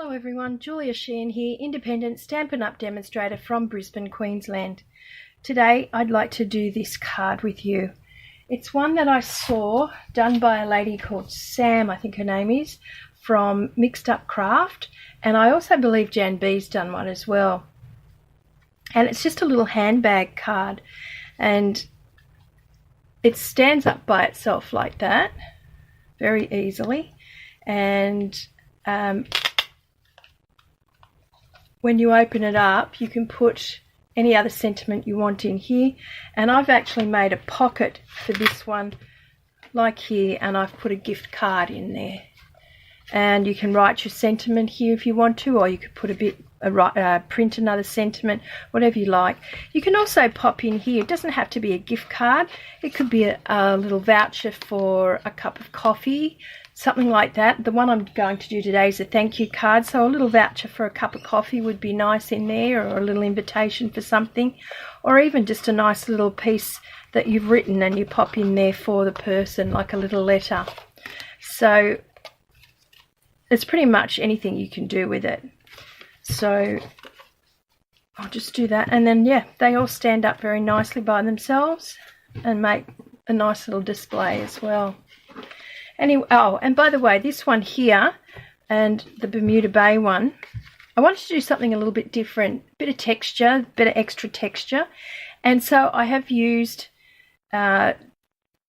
Hello everyone, Julia Sheehan here, independent Stampin' Up demonstrator from Brisbane, Queensland. Today I'd like to do this card with you. It's one that I saw done by a lady called Sam, I think her name is, from Mixed Up Craft, and I also believe Jan B's done one as well. And it's just a little handbag card, and it stands up by itself like that, very easily, and when you open it up, you can put any other sentiment you want in here. And I've actually made a pocket for this one, like here, and I've put a gift card in there. And you can write your sentiment here if you want to, or you could put print another sentiment, whatever you like. You can also pop in here. It doesn't have to be a gift card. It could be a little voucher for a cup of coffee, something like that. The one I'm going to do today is a thank you card, so a little voucher for a cup of coffee would be nice in there, or a little invitation for something, or even just a nice little piece that you've written and you pop in there for the person, like a little letter. So it's pretty much anything you can do with it. So I'll just do that, and then yeah, they all stand up very nicely by themselves and make a nice little display as well. Anyway, oh, and by the way, this one here and the Bermuda Bay one, I wanted to do something a little bit different, a bit of texture, bit of extra texture, and so I have used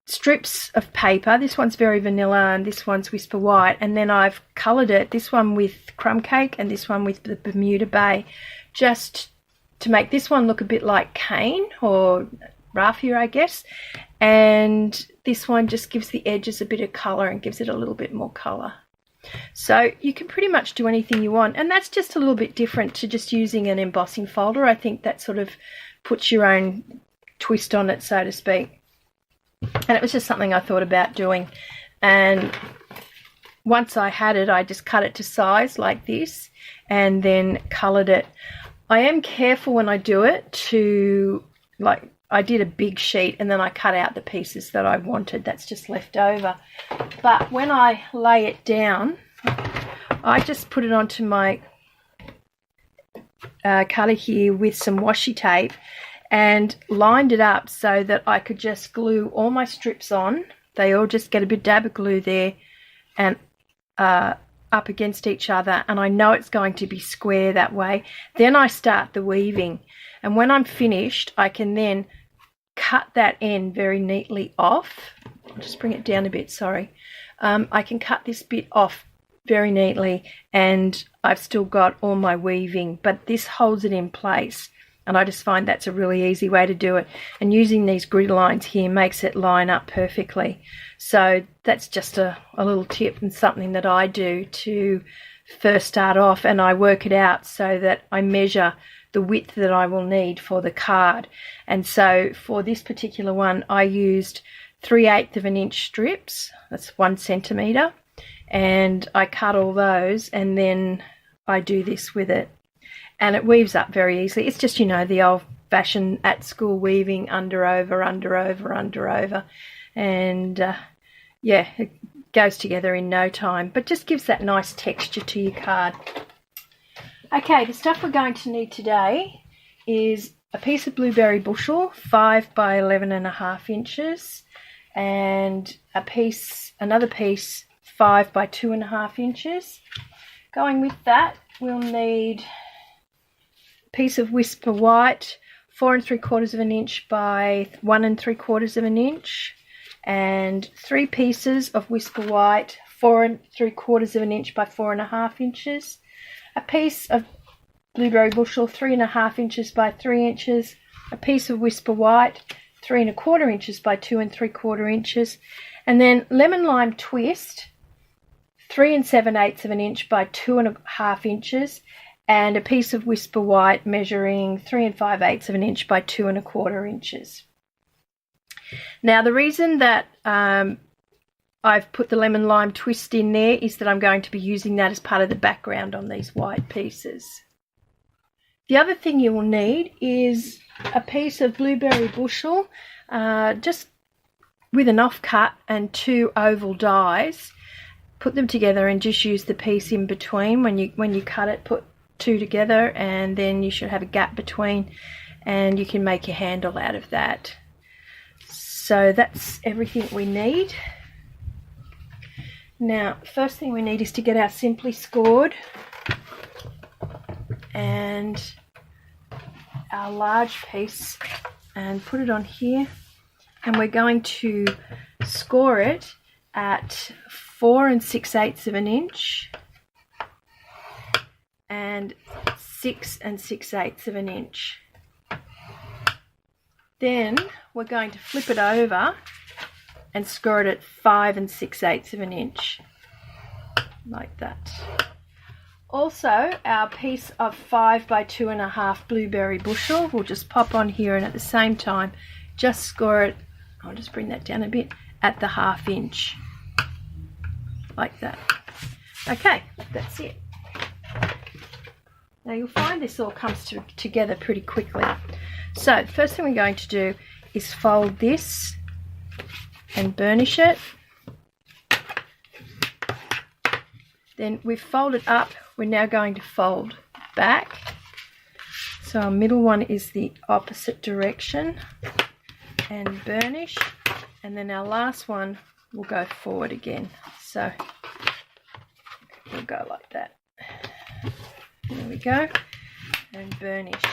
strips of paper. This one's very vanilla and this one's Whisper White, and then I've coloured it, this one with Crumb Cake and this one with the Bermuda Bay, just to make this one look a bit like cane or raffia, I guess, and this one just gives the edges a bit of colour and gives it a little bit more colour. So you can pretty much do anything you want, and that's just a little bit different to just using an embossing folder. I think that sort of puts your own twist on it, so to speak. And it was just something I thought about doing, and once I had it, I just cut it to size like this and then coloured it. I am careful when I do it to, like, I did a big sheet and then I cut out the pieces that I wanted, that's just left over. But when I lay it down, I just put it onto my cutter here with some washi tape and lined it up so that I could just glue all my strips on. They all just get a bit dab of glue there and up against each other, and I know it's going to be square that way. Then I start the weaving, and when I'm finished, I can then cut that end very neatly off. I'll just bring it down a bit, sorry. I can cut this bit off very neatly, and I've still got all my weaving, but this holds it in place. And I just find that's a really easy way to do it. And using these grid lines here makes it line up perfectly. So that's just a little tip and something that I do to first start off, and I work it out so that I measure the width that I will need for the card. And so for this particular one, I used 3/8 of an inch strips, that's 1 centimetre, and I cut all those, and then I do this with it. And it weaves up very easily. It's just, you know, the old-fashioned at-school weaving, under, over, under, over, under, over. And, yeah, it goes together in no time, but just gives that nice texture to your card. Okay, the stuff we're going to need today is a piece of Blueberry Bushel, 5 by 11.5 inches, and another piece, 5 by 2.5 inches. Going with that, we'll need piece of Whisper White, 4 3/4 of an inch by 1 3/4 of an inch, and 3 pieces of Whisper White, 4 3/4 of an inch by 4.5 inches, a piece of Blueberry Bushel, 3.5 inches by 3 inches, a piece of Whisper White, 3 1/4 inches by 2 3/4 inches, and then Lemon Lime Twist, 3 7/8 of an inch by 2 1/2 inches, and a piece of Whisper White measuring 3 5/8 of an inch by 2 1/4 inches. Now, the reason that I've put the lemon lime twist in there is that I'm going to be using that as part of the background on these white pieces. The other thing you will need is a piece of Blueberry Bushel, just with an offcut and 2 oval dies. put them together and just use the piece in between. When you cut it, put two together, and then you should have a gap between, and you can make your handle out of that. So that's everything we need. Now, first thing we need is to get our Simply Scored and our large piece and put it on here, and we're going to score it at 4 6/8 of an inch and 6 6/8 of an inch. Then we're going to flip it over and score it at 5 6/8 of an inch, like that. Also, our piece of 5 by 2.5 Blueberry Bushel will just pop on here, and at the same time just score it, I'll just bring that down a bit, at the 1/2 inch, like that. Okay, that's it. Now you'll find this all comes together pretty quickly. So the first thing we're going to do is fold this and burnish it. Then we've folded up, we're now going to fold back. So our middle one is the opposite direction, and burnish, and then our last one will go forward again. So we'll go like that. There we go, and burnish.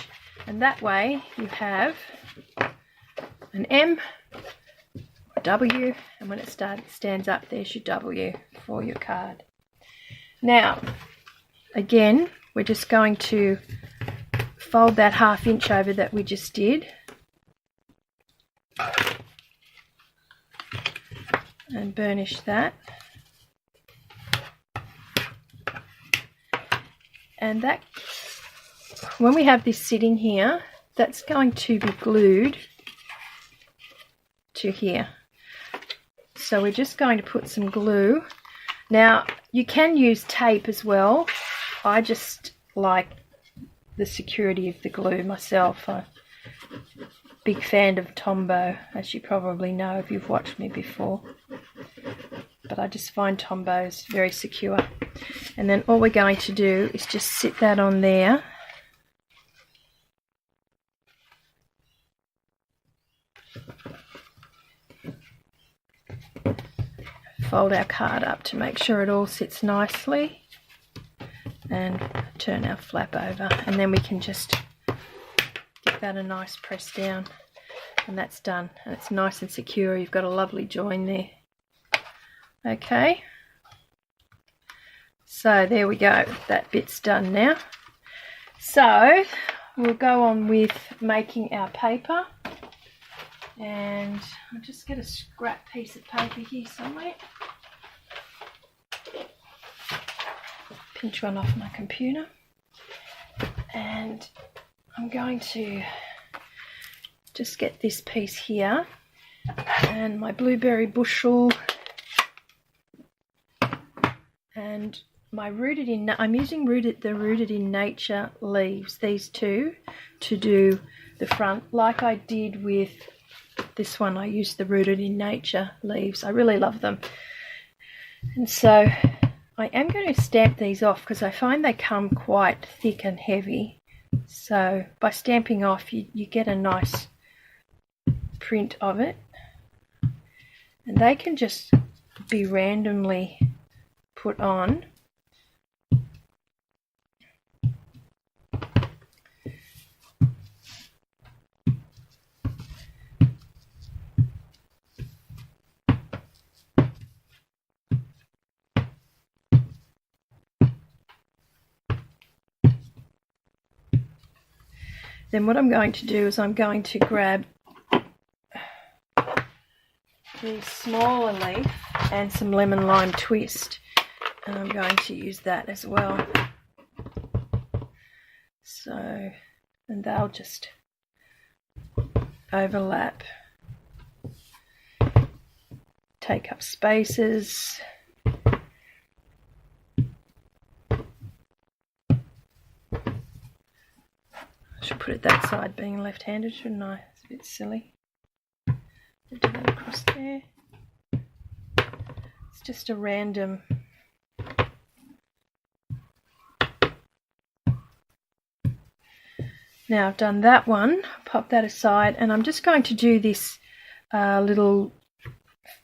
And that way you have an M, a W, and when it stands up, there's your W for your card. Now, again, we're just going to fold that 1/2 inch over that we just did, and burnish that. And that, when we have this sitting here, that's going to be glued to here. So we're just going to put some glue. Now, you can use tape as well. I just like the security of the glue myself. I'm a big fan of Tombow, as you probably know if you've watched me before. But I just find Tombows very secure. And then all we're going to do is just sit that on there. Fold our card up to make sure it all sits nicely, and turn our flap over, and then we can just give that a nice press down, and that's done, and it's nice and secure. You've got a lovely join there. Okay, so there we go, that bit's done now. So we'll go on with making our paper, and I'll just get a scrap piece of paper here somewhere. Pinch one off my computer, and I'm going to just get this piece here and my Blueberry Bushel and my I'm using the Rooted in Nature leaves, these two, to do the front. Like I did with this one, I used the Rooted in Nature leaves. I really love them. And so I am going to stamp these off because I find they come quite thick and heavy. So by stamping off, you get a nice print of it. And they can just be randomly put on. Then what I'm going to do is I'm going to grab the smaller leaf and some lemon lime twist, and I'm going to use that as well. So, and they'll just overlap, take up spaces. I should put it that side, being left-handed, shouldn't I? It's a bit silly. Do that across there. It's just a random Now I've done that one, pop that aside, and I'm just going to do this little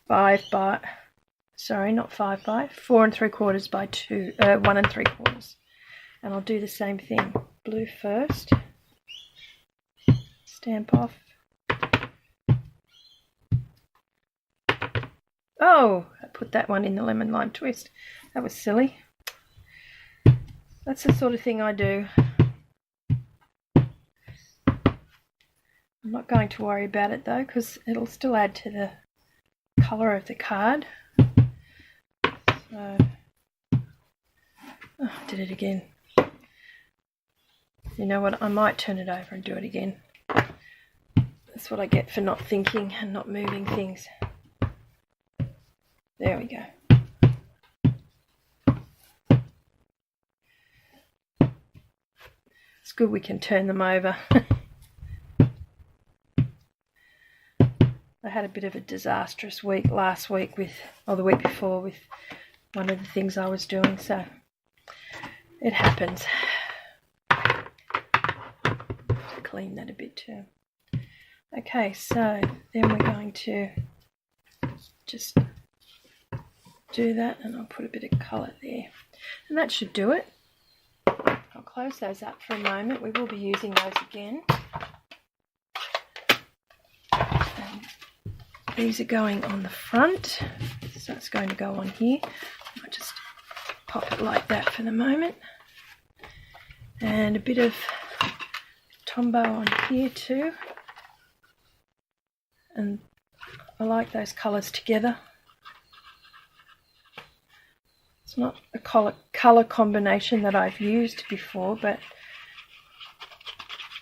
4 3/4 by 2, 1 3/4. And I'll do the same thing. Blue first, stamp off. Oh, I put that one in the lemon lime twist. That was silly. That's the sort of thing I do. I'm not going to worry about it though, because it'll still add to the colour of the card. So, oh, I did it again. You know what, I might turn it over and do it again. That's what I get for not thinking and not moving things. There we go. It's good we can turn them over. I had a bit of a disastrous week last week or the week before with one of the things I was doing, so it happens. Clean that a bit too. Okay, so then we're going to just do that, and I'll put a bit of colour there, and that should do it. I'll close those up for a moment. We will be using those again. And these are going on the front, so it's going to go on here. I'll just pop it like that for the moment, and a bit of Tombow on here too, and I like those colours together. It's not a colour combination that I've used before, but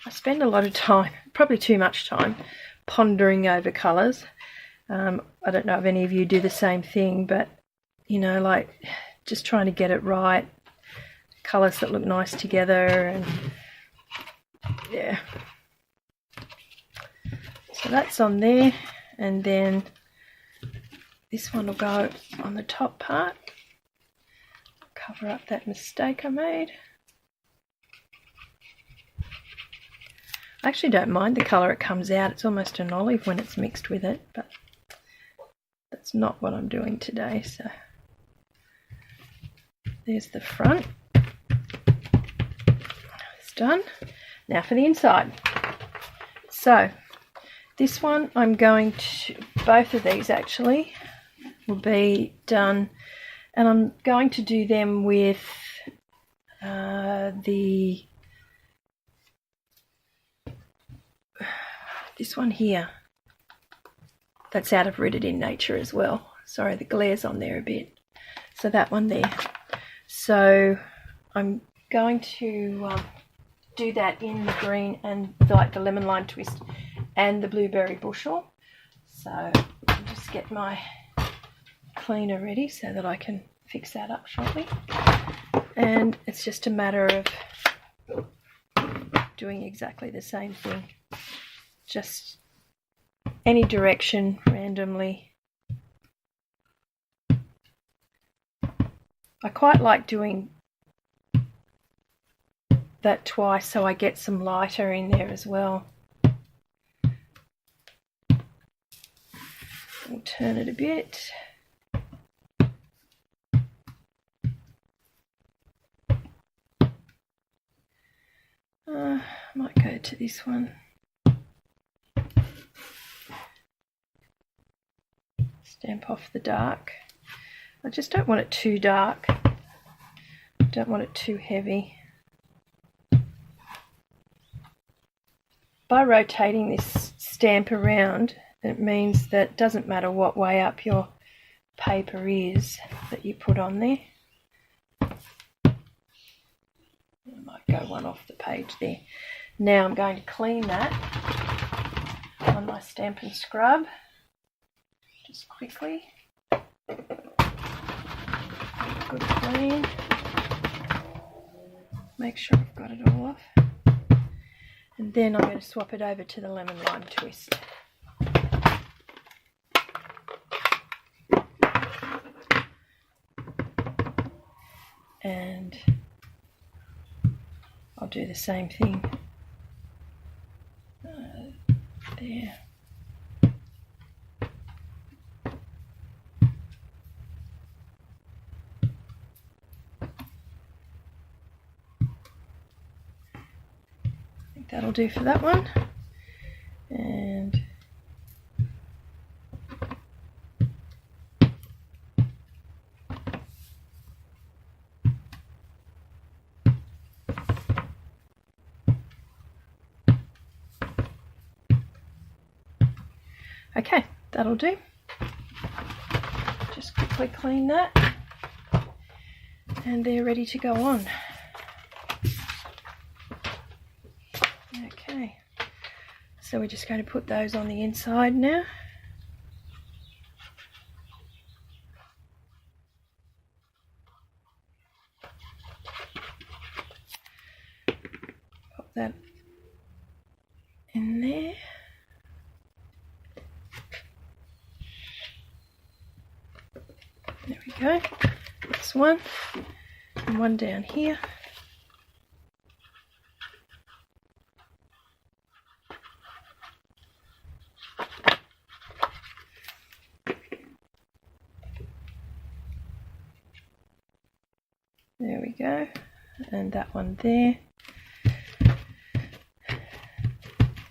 I spend a lot of time, probably too much time, pondering over colours. I don't know if any of you do the same thing, but you know, like just trying to get it right, colours that look nice together, and yeah. So that's on there, and then this one will go on the top part. Cover up that mistake I made. I actually don't mind the colour it comes out. It's almost an olive when it's mixed with it, but that's not what I'm doing today. So there's the front. It's done. Now for the inside. So this one I'm going to, both of these actually will be done, and I'm going to do them with this one here. That's out of Rooted in Nature as well. Sorry, the glare's on there a bit. So that one there. So I'm going to do that in the green and like the lemon lime twist and the Blueberry Bushel. So I'll just get my cleaner ready so that I can fix that up shortly. And it's just a matter of doing exactly the same thing. Just any direction randomly. I quite like doing that twice so I get some lighter in there as well. We'll turn it a bit. Might go to this one. Stamp off the dark. I just don't want it too dark. Don't want it too heavy. By rotating this stamp around, it means that it doesn't matter what way up your paper is that you put on there. I might go one off the page there. Now I'm going to clean that on my Stampin' Scrub, just quickly. Good clean. Make sure I've got it all off. And then I'm going to swap it over to the lemon lime twist. And I'll do the same thing think that'll do for that one. And okay, that'll do. Just quickly clean that, and they're ready to go on. Okay, so we're just going to put those on the inside now. Pop that in there. There we go. That's one, and one down here. There we go, and that one there.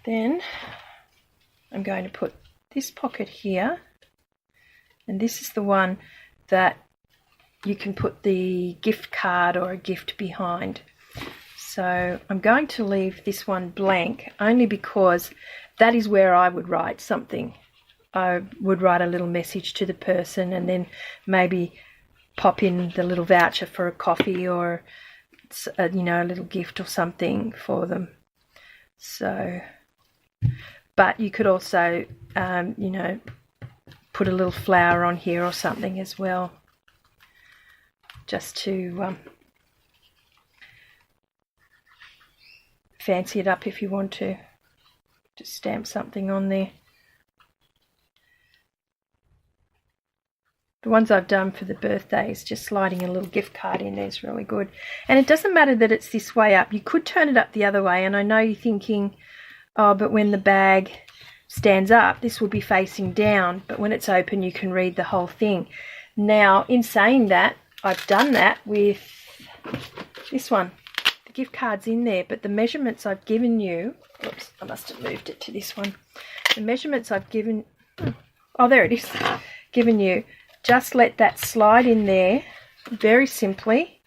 Then I'm going to put this pocket here, and this is the one that you can put the gift card or a gift behind. So I'm going to leave this one blank only because that is where I would write something. I would write a little message to the person and then maybe pop in the little voucher for a coffee or a little gift or something for them. So, but you could also put a little flower on here or something as well, just to fancy it up if you want to. Just stamp something on there. The ones I've done for the birthdays, just sliding a little gift card in there is really good. And it doesn't matter that it's this way up. You could turn it up the other way, and I know you're thinking, oh, but when the bag stands up, this will be facing down, but when it's open, you can read the whole thing. Now, in saying that, I've done that with this one. The gift card's in there, but the measurements I've given you, oops, I must have moved it to this one. The measurements I've given, oh, there it is, given you, just let that slide in there very simply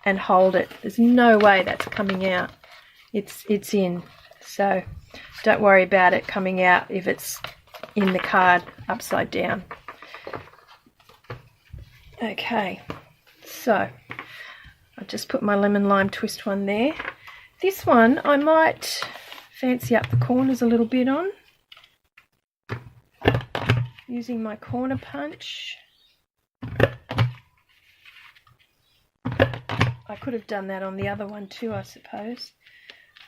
and hold it. There's no way that's coming out. It's in, so don't worry about it coming out if it's in the card upside down. Okay, so I've just put my lemon lime twist one there. This one I might fancy up the corners a little bit on, using my corner punch. I could have done that on the other one too, I suppose,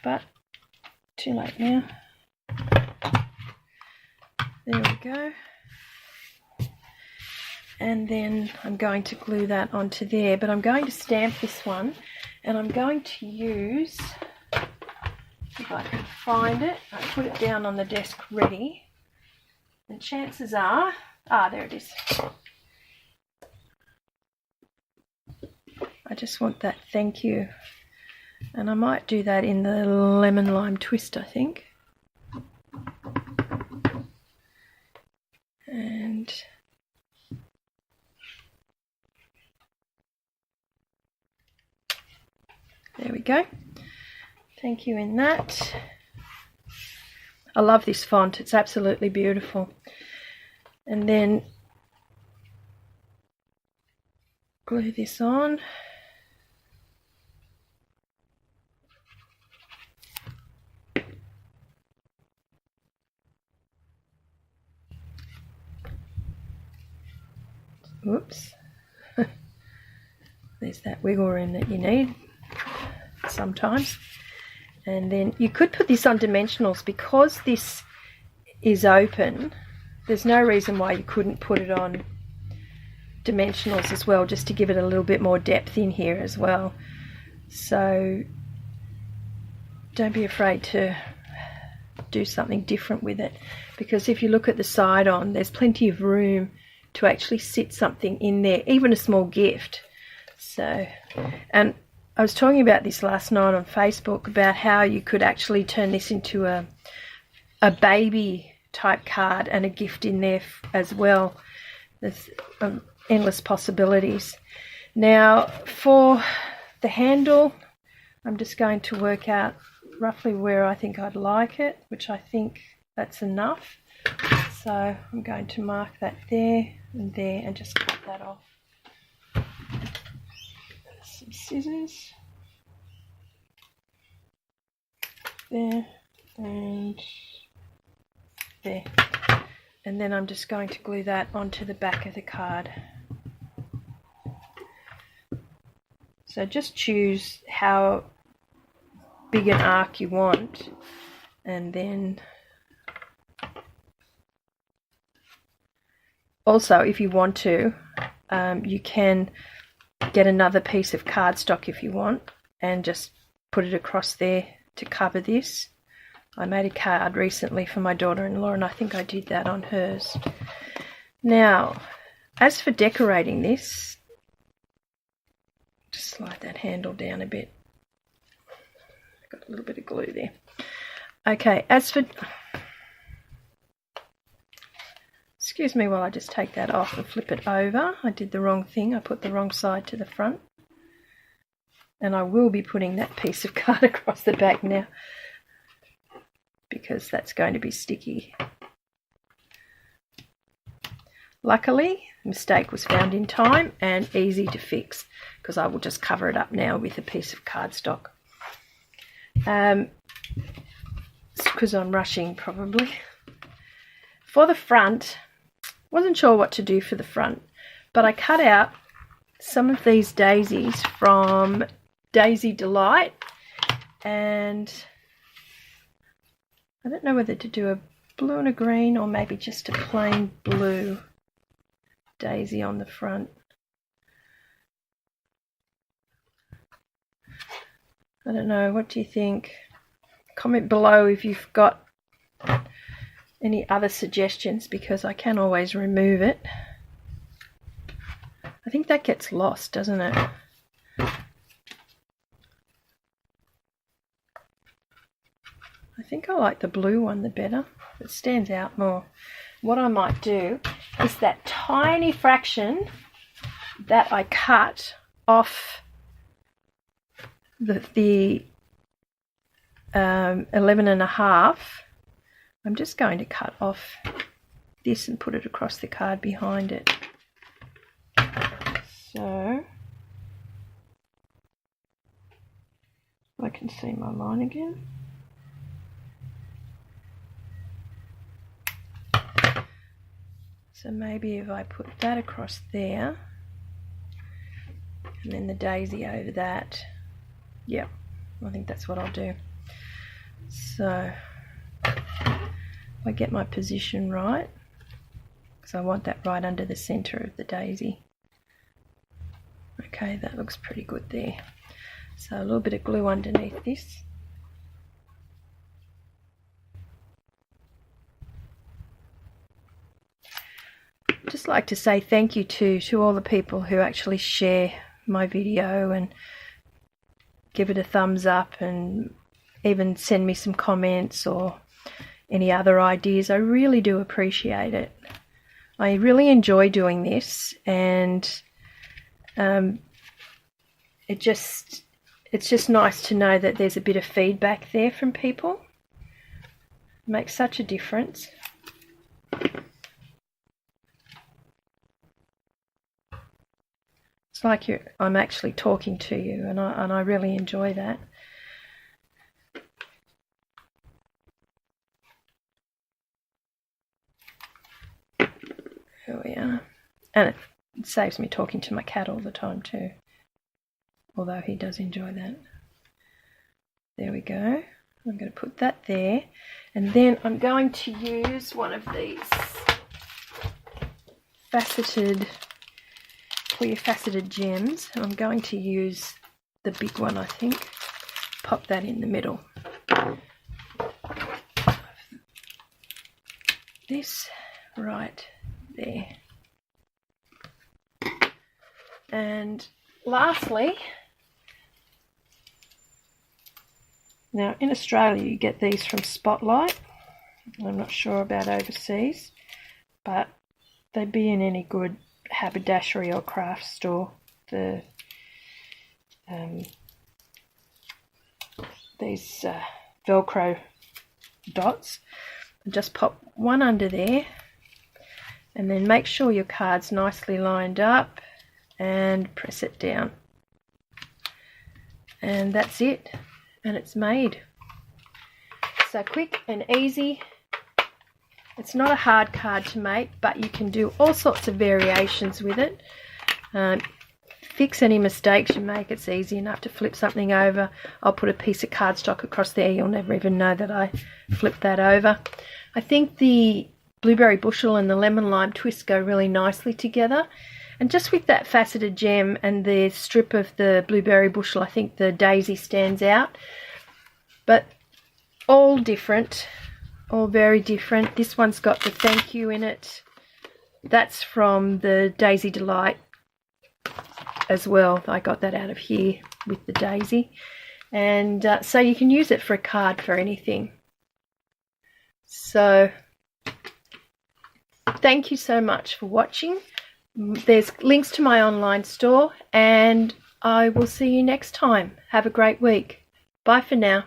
but too late now. There we go. And then I'm going to glue that onto there, but I'm going to stamp this one, and I'm going to use, if I can find it, I put it down on the desk ready, and chances are, there it is. I just want that thank you, and I might do that in the lemon lime twist, I think. And there we go. Thank you in that. I love this font. It's absolutely beautiful. And then glue this on. Whoops. There's that wiggle room that you need sometimes. And then you could put this on dimensionals. Because this is open, there's no reason why you couldn't put it on dimensionals as well, just to give it a little bit more depth in here as well. So don't be afraid to do something different with it, because if you look at the side on, there's plenty of room to actually sit something in there, even a small gift. So, and I was talking about this last night on Facebook about how you could actually turn this into a baby type card and a gift in there as well. There's endless possibilities. Now for the handle, I'm just going to work out roughly where I think I'd like it, which I think that's enough. So I'm going to mark that there and just cut that off. Some scissors. There and there. And then I'm just going to glue that onto the back of the card. So just choose how big an arc you want, and then also if you want to, you can get another piece of cardstock if you want and just put it across there to cover this. I made a card recently for my daughter-in-law and I think I did that on hers. Now, as for decorating this, just slide that handle down a bit. Got a little bit of glue there. Okay, as for... Excuse me while I just take that off and flip it over. I did the wrong thing. I put the wrong side to the front. And I will be putting that piece of card across the back now, because that's going to be sticky. Luckily, the mistake was found in time and easy to fix, because I will just cover it up now with a piece of cardstock. It's because I'm rushing probably. For the front, wasn't sure what to do for the front, but I cut out some of these daisies from Daisy Delight, and I don't know whether to do a blue and a green or maybe just a plain blue daisy on the front. I don't know, what do you think? Comment below if you've got any other suggestions, because I can always remove it. I think that gets lost, doesn't it? I think I like the blue one the better. It stands out more. What I might do is that tiny fraction that I cut off the 11.5, I'm just going to cut off this and put it across the card behind it. So I can see my line again. So maybe if I put that across there and then the daisy over that, yep, I think that's what I'll do. So if I get my position right, because I want that right under the center of the daisy. Okay, that looks pretty good there. So a little bit of glue underneath this. Just like to say thank you to all the people who actually share my video and give it a thumbs up and even send me some comments or any other ideas. I really do appreciate it. I really enjoy doing this, and it's just nice to know that there's a bit of feedback there from people. It makes such a difference. It's like I'm actually talking to you, and I really enjoy that. Here we are. And it saves me talking to my cat all the time too, although he does enjoy that. There we go. I'm going to put that there, and then I'm going to use one of these faceted, clear faceted gems. I'm going to use the big one, I think. Pop that in the middle. This right there. And lastly, Now in Australia you get these from Spotlight. I'm not sure about overseas, but they'd be in any good haberdashery or craft store. These Velcro dots. Just pop one under there, and then make sure your card's nicely lined up and press it down. And that's it, and it's made. So quick and easy. It's not a hard card to make, but you can do all sorts of variations with it. Fix any mistakes you make. It's easy enough to flip something over. I'll put a piece of cardstock across there. You'll never even know that I flipped that over. I think the Blueberry Bushel and the Lemon Lime twist go really nicely together. And just with that faceted gem and the strip of the Blueberry Bushel, I think the daisy stands out. But all different, all very different. This one's got the thank you in it. That's from the Daisy Delight as well. I got that out of here with the daisy. And so you can use it for a card for anything. So thank you so much for watching. There's links to my online store, and I will see you next time. Have a great week. Bye for now.